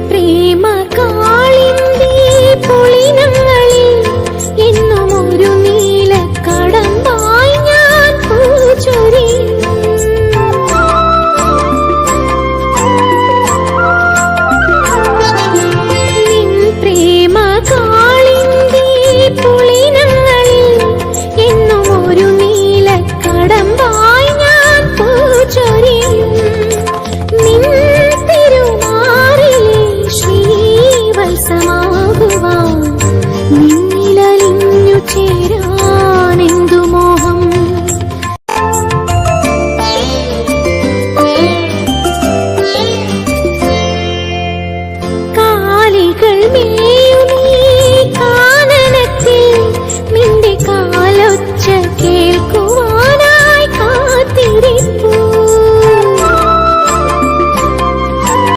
പ്രേമ കാളിന്തി പൊളിനങ്ങളിൽ എന്നും ഒരു നീലക്കടമ്പായി ഞാൻ പൂച്ചൊരിയും. നിൻ പ്രേമ കാളിന്തി പൊളിനങ്ങളിൽ എന്നും ഒരു നീലക്കടമ്പായി ഞാൻ പൂച്ചൊരിയും. നിൻ തിരുമാറിലെ ശ്രീവത്സമാകുവാൻ നിന്നിലലിഞ്ഞു ചേരാനെന്തു മോഹം. കാലികൾ മേയുമീ